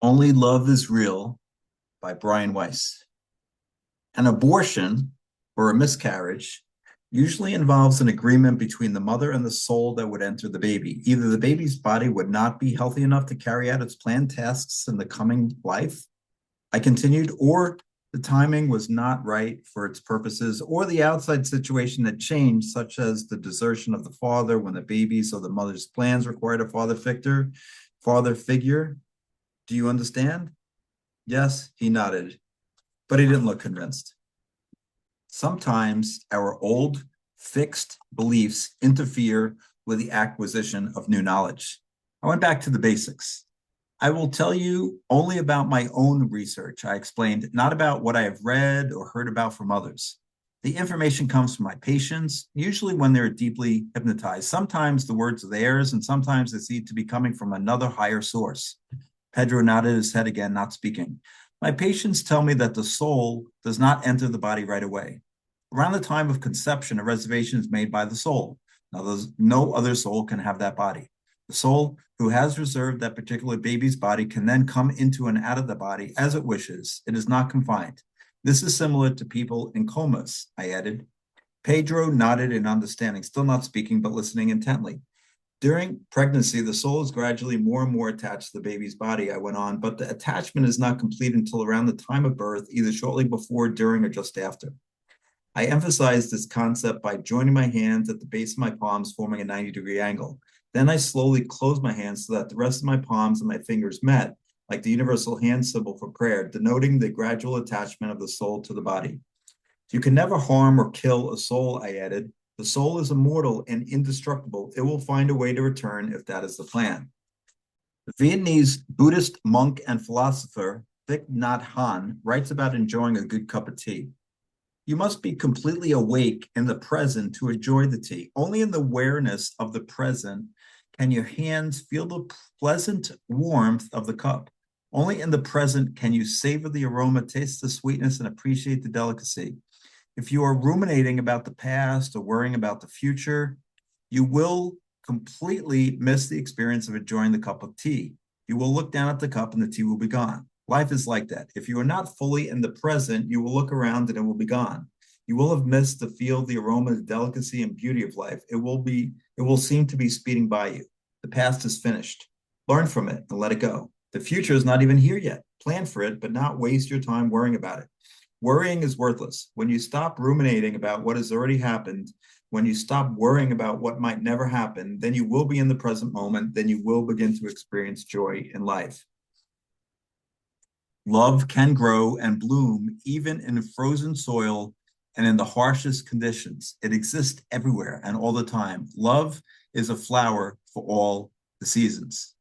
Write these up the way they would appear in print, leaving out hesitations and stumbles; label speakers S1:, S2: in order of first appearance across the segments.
S1: Only Love is Real by Brian Weiss. An abortion or a miscarriage usually involves an agreement between the mother and the soul that would enter the baby. Either the baby's body would not be healthy enough to carry out its planned tasks in the coming life, I continued, or the timing was not right for its purposes, or the outside situation had changed, such as the desertion of the father when the baby's or the mother's plans required a father figure. Do you understand? Yes, he nodded, but he didn't look convinced. Sometimes our old, fixed beliefs interfere with the acquisition of new knowledge. I went back to the basics. I will tell you only about my own research, I explained, not about what I have read or heard about from others. The information comes from my patients, usually when they're deeply hypnotized. Sometimes the words are theirs, and sometimes they seem to be coming from another higher source. Pedro nodded his head again, not speaking. My patients tell me that the soul does not enter the body right away. Around the time of conception, a reservation is made by the soul. Now, no other soul can have that body. The soul who has reserved that particular baby's body can then come into and out of the body as it wishes. It is not confined. This is similar to people in comas, I added. Pedro nodded in understanding, still not speaking, but listening intently. During pregnancy, the soul is gradually more and more attached to the baby's body, I went on, but the attachment is not complete until around the time of birth, either shortly before, during, or just after. I emphasized this concept by joining my hands at the base of my palms, forming a 90-degree angle. Then I slowly closed my hands so that the rest of my palms and my fingers met, like the universal hand symbol for prayer, denoting the gradual attachment of the soul to the body. You can never harm or kill a soul, I added. The soul is immortal and indestructible. It will find a way to return if that is the plan. The Vietnamese Buddhist monk and philosopher Thich Nhat Hanh writes about enjoying a good cup of tea. You must be completely awake in the present to enjoy the tea. Only in the awareness of the present can your hands feel the pleasant warmth of the cup. Only in the present can you savor the aroma, taste the sweetness, and appreciate the delicacy. If you are ruminating about the past or worrying about the future, you will completely miss the experience of enjoying the cup of tea. You will look down at the cup and the tea will be gone. Life is like that. If you are not fully in the present, you will look around and it will be gone. You will have missed the feel, the aroma, the delicacy, and beauty of life. It will seem to be speeding by you. The past is finished. Learn from it and let it go. The future is not even here yet. Plan for it, but not waste your time worrying about it. Worrying is worthless. When you stop ruminating about what has already happened, when you stop worrying about what might never happen, then you will be in the present moment. Then you will begin to experience joy in life. Love can grow and bloom even in frozen soil and in the harshest conditions. It exists everywhere and all the time. Love is a flower for all the seasons.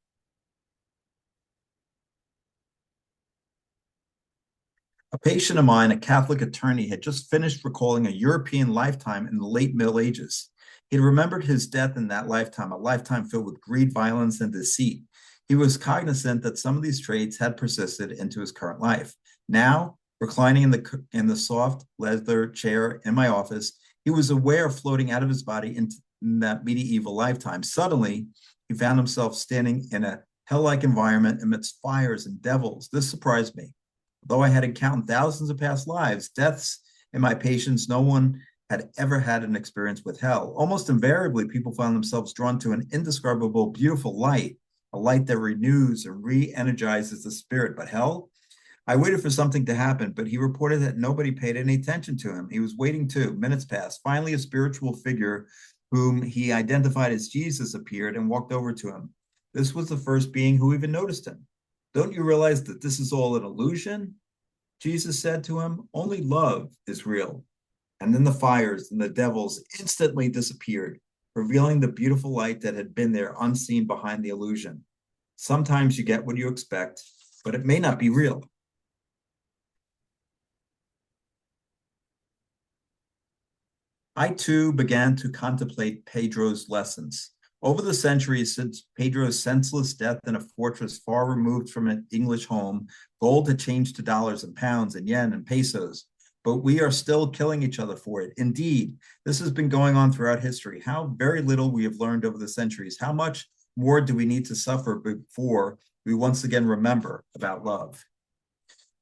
S1: A patient of mine, a Catholic attorney, had just finished recalling a European lifetime in the late Middle Ages. He remembered his death in that lifetime, a lifetime filled with greed, violence, and deceit. He was cognizant that some of these traits had persisted into his current life. Now, reclining in the soft leather chair in my office, he was aware of floating out of his body into that medieval lifetime. Suddenly, he found himself standing in a hell-like environment amidst fires and devils. This surprised me. Though I had encountered thousands of past lives, deaths in my patients, no one had ever had an experience with hell. Almost invariably, people found themselves drawn to an indescribable, beautiful light, a light that renews and re-energizes the spirit. But hell? I waited for something to happen, but he reported that nobody paid any attention to him. He was waiting too. Minutes passed. Finally, a spiritual figure whom he identified as Jesus appeared and walked over to him. This was the first being who even noticed him. Don't you realize that this is all an illusion? Jesus said to him, only love is real. And then the fires and the devils instantly disappeared, revealing the beautiful light that had been there unseen behind the illusion. Sometimes you get what you expect, but it may not be real. I too began to contemplate Pedro's lessons. Over the centuries since Pedro's senseless death in a fortress far removed from an English home, gold had changed to dollars and pounds and yen and pesos. But we are still killing each other for it. Indeed, this has been going on throughout history. How very little we have learned over the centuries. How much more do we need to suffer before we once again remember about love.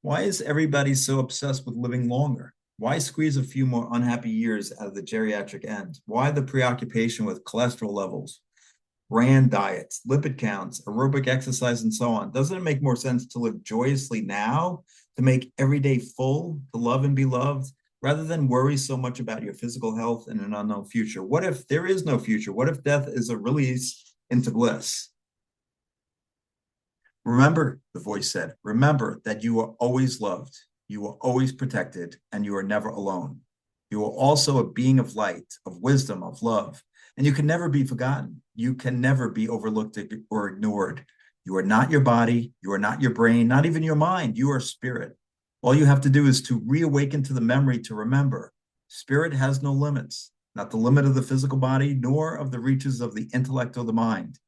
S1: Why is everybody so obsessed with living longer? Why squeeze a few more unhappy years out of the geriatric end? Why the preoccupation with cholesterol levels, brand diets, lipid counts, aerobic exercise, and so on? Doesn't it make more sense to live joyously now, to make every day full, to love and be loved, rather than worry so much about your physical health and an unknown future? What if there is no future? What if death is a release into bliss? Remember, the voice said, remember that you are always loved, you are always protected, and you are never alone. You are also a being of light, of wisdom, of love, and you can never be forgotten. You can never be overlooked or ignored. You are not your body, you are not your brain, not even your mind. You are spirit. All you have to do is to reawaken to the memory to remember. Spirit has no limits, not the limit of the physical body, nor of the reaches of the intellect or the mind.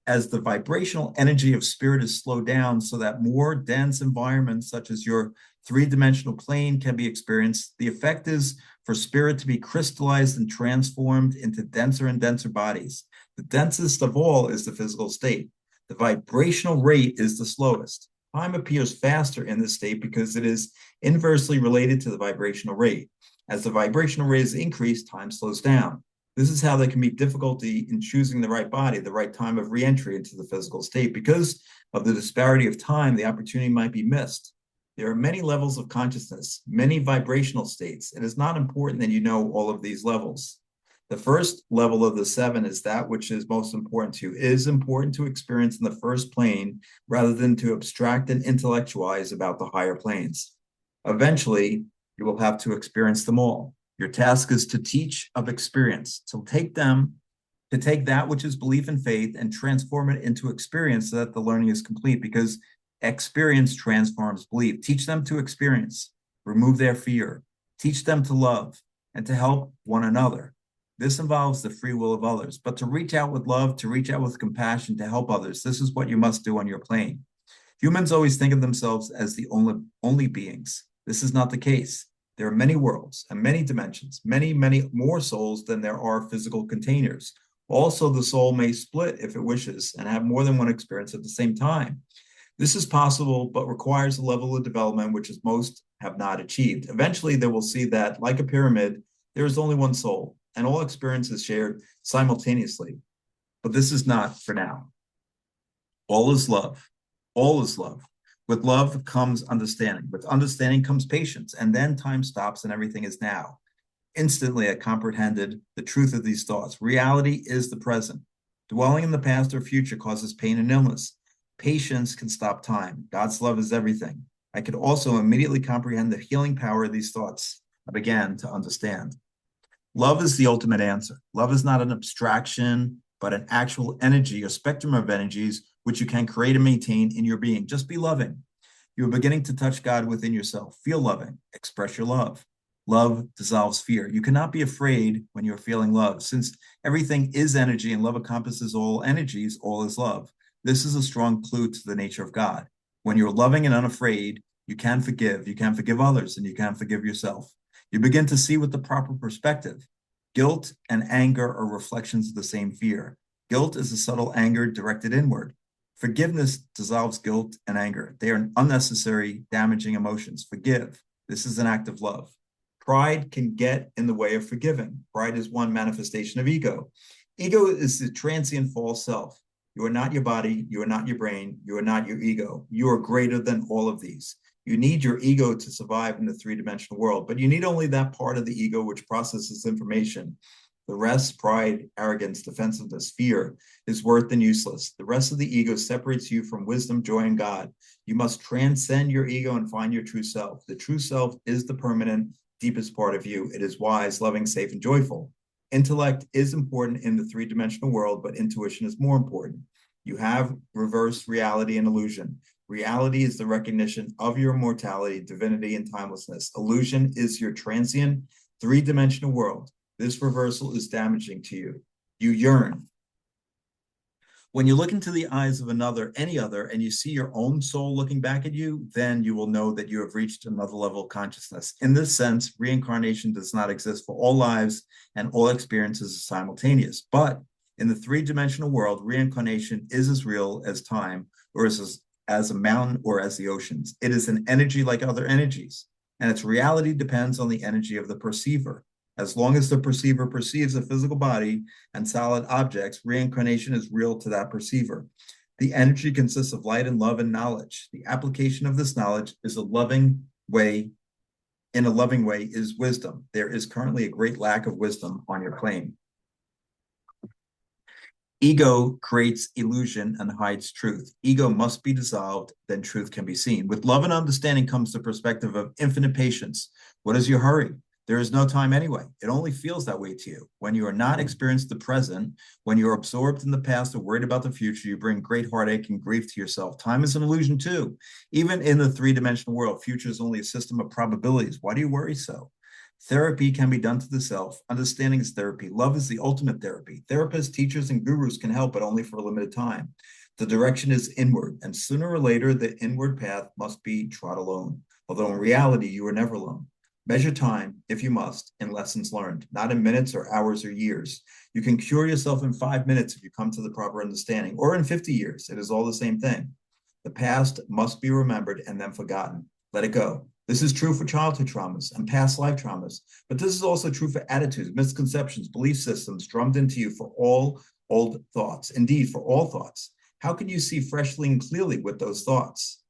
S1: As the vibrational energy of spirit is slowed down so that more dense environments such as your three-dimensional plane can be experienced, the effect is for spirit to be crystallized and transformed into denser and denser bodies. The densest of all is the physical state. The vibrational rate is the slowest. Time appears faster in this state because it is inversely related to the vibrational rate. As the vibrational rate is increased, time slows down. This is how there can be difficulty in choosing the right body, the right time of reentry into the physical state. Because of the disparity of time, the opportunity might be missed. There are many levels of consciousness, many vibrational states. It is not important that you know all of these levels. The first level of the seven is that which is most important to you. It is important to experience in the first plane rather than to abstract and intellectualize about the higher planes. Eventually, you will have to experience them all. Your task is to teach of experience, to take that which is belief and faith and transform it into experience so that the learning is complete, because experience transforms belief. Teach them to experience, remove their fear, teach them to love and to help one another. This involves the free will of others, but to reach out with love, to reach out with compassion, to help others, this is what you must do on your plane. Humans always think of themselves as the only beings. This is not the case. There are many worlds and many dimensions, many more souls than there are physical containers. Also, the soul may split if it wishes and have more than one experience at the same time. This is possible, but requires a level of development which is most have not achieved. Eventually, they will see that, like a pyramid, there is only one soul, and all experience is shared simultaneously. But this is not for now. All is love. All is love. With love comes understanding. With understanding comes patience. And then time stops and everything is now. Instantly, I comprehended the truth of these thoughts. Reality is the present. Dwelling in the past or future causes pain and illness. Patience can stop time. God's love is everything. I could also immediately comprehend the healing power of these thoughts. I began to understand. Love is the ultimate answer. Love is not an abstraction, but an actual energy, a spectrum of energies which you can create and maintain in your being. Just be loving. You are beginning to touch God within yourself. Feel loving. Express your love. Love dissolves fear. You cannot be afraid when you're feeling love. Since everything is energy and love encompasses all energies, all is love. This is a strong clue to the nature of God. When you're loving and unafraid, you can forgive. You can forgive others and you can forgive yourself. You begin to see with the proper perspective. Guilt and anger are reflections of the same fear. Guilt is a subtle anger directed inward. Forgiveness dissolves guilt and anger. They are unnecessary, damaging emotions. Forgive. This is an act of love. Pride can get in the way of forgiving. Pride is one manifestation of ego. Ego is the transient false self. You are not your body. You are not your brain. You are not your ego. You are greater than all of these. You need your ego to survive in the three-dimensional world, but you need only that part of the ego which processes information. The rest, pride, arrogance, defensiveness, fear, is worth and useless. The rest of the ego separates you from wisdom, joy, and God. You must transcend your ego and find your true self. The true self is the permanent, deepest part of you. It is wise, loving, safe, and joyful. Intellect is important in the three-dimensional world, but intuition is more important. You have reversed reality and illusion. Reality is the recognition of your immortality, divinity, and timelessness. Illusion is your transient, three-dimensional world. This reversal is damaging to you. You yearn. When you look into the eyes of another, any other, and you see your own soul looking back at you, then you will know that you have reached another level of consciousness. In this sense, reincarnation does not exist for all lives and all experiences are simultaneous. But in the three-dimensional world, reincarnation is as real as time, or as a mountain or as the oceans. It is an energy like other energies, and its reality depends on the energy of the perceiver. As long as the perceiver perceives a physical body and solid objects, reincarnation is real to that perceiver. The energy consists of light and love and knowledge. The application of this knowledge is a loving way is wisdom. There is currently a great lack of wisdom on your plane. Ego creates illusion and hides truth. Ego must be dissolved, then truth can be seen. With love and understanding comes the perspective of infinite patience. What is your hurry? There is no time anyway. It only feels that way to you. When you are not experiencing the present, when you're absorbed in the past or worried about the future, you bring great heartache and grief to yourself. Time is an illusion too. Even in the three-dimensional world, future is only a system of probabilities. Why do you worry so? Therapy can be done to the self. Understanding is therapy. Love is the ultimate therapy. Therapists, teachers, and gurus can help, but only for a limited time. The direction is inward, and sooner or later, the inward path must be trod alone. Although in reality, you are never alone. Measure time, if you must, in lessons learned, not in minutes or hours or years. You can cure yourself in 5 minutes if you come to the proper understanding, or in 50 years. It is all the same thing. The past must be remembered and then forgotten. Let it go. This is true for childhood traumas and past life traumas, but this is also true for attitudes, misconceptions, belief systems drummed into you for all old thoughts. Indeed, for all thoughts. How can you see freshly and clearly with those thoughts?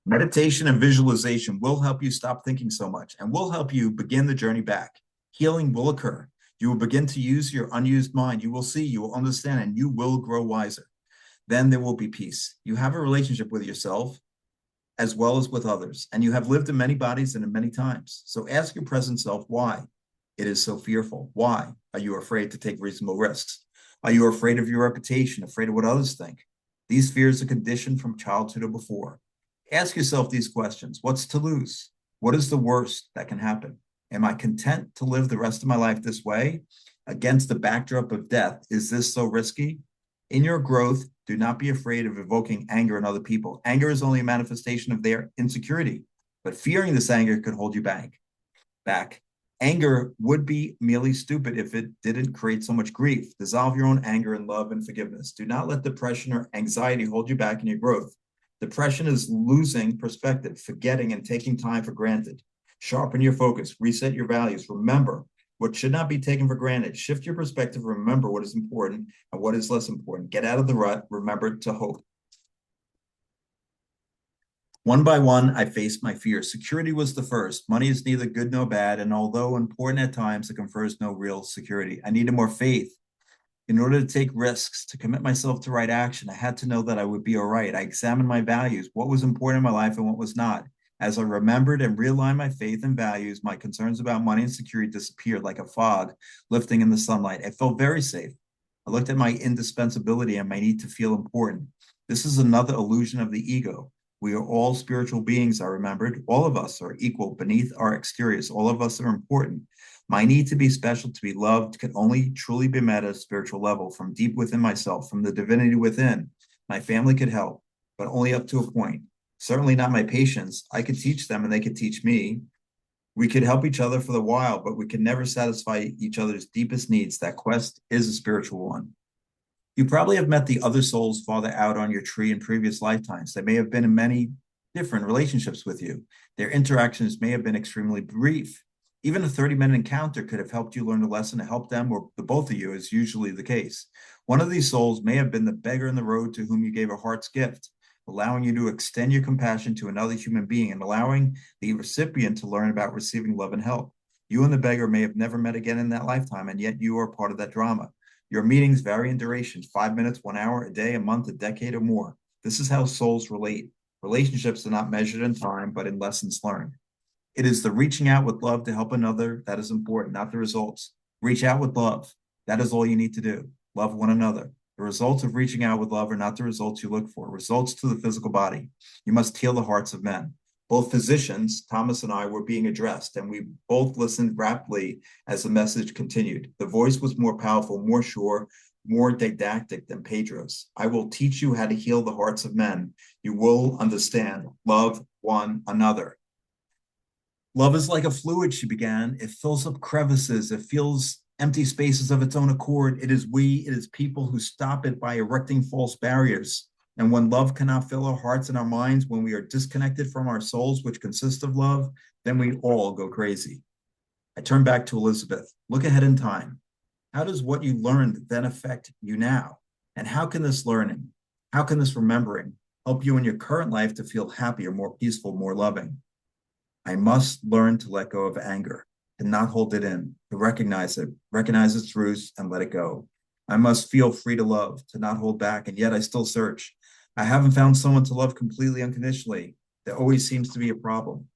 S1: Meditation and visualization will help you stop thinking so much and will help you begin the journey back. Healing will occur. You will begin to use your unused mind. You will see, you will understand, and you will grow wiser. Then there will be peace. You have a relationship with yourself as well as with others, and you have lived in many bodies and in many times. So ask your present self why it is so fearful. Why are you afraid to take reasonable risks? Are you afraid of your reputation, afraid of what others think? These fears are conditioned from childhood or before. Ask yourself these questions. What's to lose? What is the worst that can happen? Am I content to live the rest of my life this way against the backdrop of death? Is this so risky? In your growth, do not be afraid of evoking anger in other people. Anger is only a manifestation of their insecurity, but fearing this anger could hold you back. Anger would be merely stupid if it didn't create so much grief. Dissolve your own anger in love and forgiveness. Do not let depression or anxiety hold you back in your growth. Depression is losing perspective, forgetting and taking time for granted. Sharpen your focus, reset your values. Remember what should not be taken for granted. Shift your perspective, remember what is important and what is less important. Get out of the rut, remember to hope. One by one, I faced my fears. Security was the first. Money is neither good nor bad, and although important at times, it confers no real security. I needed more faith. In order to take risks, to commit myself to right action, I had to know that I would be all right. I examined my values, what was important in my life and what was not. As I remembered and realigned my faith and values, my concerns about money and security disappeared like a fog lifting in the sunlight. I felt very safe. I looked at my indispensability and my need to feel important. This is another illusion of the ego. We are all spiritual beings, I remembered. All of us are equal beneath our exteriors. All of us are important. My need to be special, to be loved, can only truly be met at a spiritual level, from deep within myself, from the divinity within. My family could help, but only up to a point. Certainly not my patients. I could teach them and they could teach me. We could help each other for the while, but we could never satisfy each other's deepest needs. That quest is a spiritual one. You probably have met the other souls farther out on your tree in previous lifetimes. They may have been in many different relationships with you. Their interactions may have been extremely brief. Even a 30-minute encounter could have helped you learn a lesson to help them or the both of you, is usually the case. One of these souls may have been the beggar in the road to whom you gave a heart's gift, allowing you to extend your compassion to another human being and allowing the recipient to learn about receiving love and help. You and the beggar may have never met again in that lifetime, and yet you are part of that drama. Your meetings vary in duration, 5 minutes, 1 hour, a day, a month, a decade, or more. This is how souls relate. Relationships are not measured in time, but in lessons learned. It is the reaching out with love to help another that is important, not the results. Reach out with love. That is all you need to do. Love one another. The results of reaching out with love are not the results you look for. Results to the physical body. You must heal the hearts of men. Both physicians, Thomas and I, were being addressed, and we both listened rapidly as the message continued. The voice was more powerful, more sure, more didactic than Pedro's. I will teach you how to heal the hearts of men. You will understand. Love one another. Love is like a fluid, she began. It fills up crevices. It fills empty spaces of its own accord. It is people who stop it by erecting false barriers. And when love cannot fill our hearts and our minds, when we are disconnected from our souls, which consist of love, then we all go crazy. I turn back to Elizabeth. Look ahead in time. How does what you learned then affect you now? And how can this learning, how can this remembering help you in your current life to feel happier, more peaceful, more loving? I must learn to let go of anger, to not hold it in, to recognize it, recognize its roots, and let it go. I must feel free to love, to not hold back, and yet I still search. I haven't found someone to love completely unconditionally. There always seems to be a problem.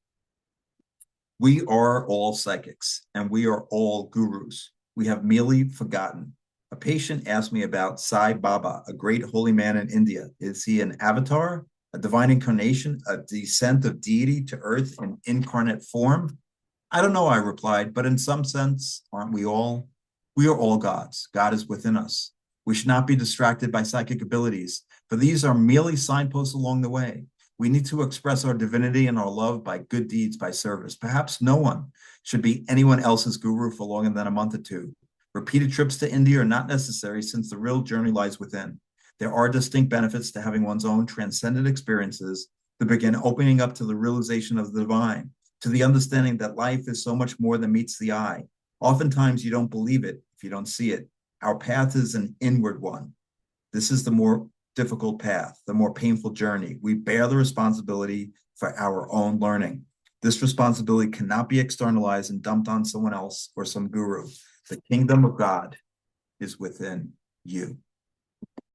S1: We are all psychics, and we are all gurus. We have merely forgotten. A patient asked me about Sai Baba, a great holy man in India. Is he an avatar, a divine incarnation, a descent of deity to earth in incarnate form? I don't know, I replied, but in some sense, aren't we all? We are all gods. God is within us. We should not be distracted by psychic abilities, for these are merely signposts along the way. We need to express our divinity and our love by good deeds, by service. Perhaps no one should be anyone else's guru for longer than a month or two. Repeated trips to India are not necessary since the real journey lies within. There are distinct benefits to having one's own transcendent experiences to begin opening up to the realization of the divine, to the understanding that life is so much more than meets the eye. Oftentimes, you don't believe it if you don't see it. Our path is an inward one. This is the more difficult path, the more painful journey. We bear the responsibility for our own learning. This responsibility cannot be externalized and dumped on someone else or some guru. The kingdom of God is within you.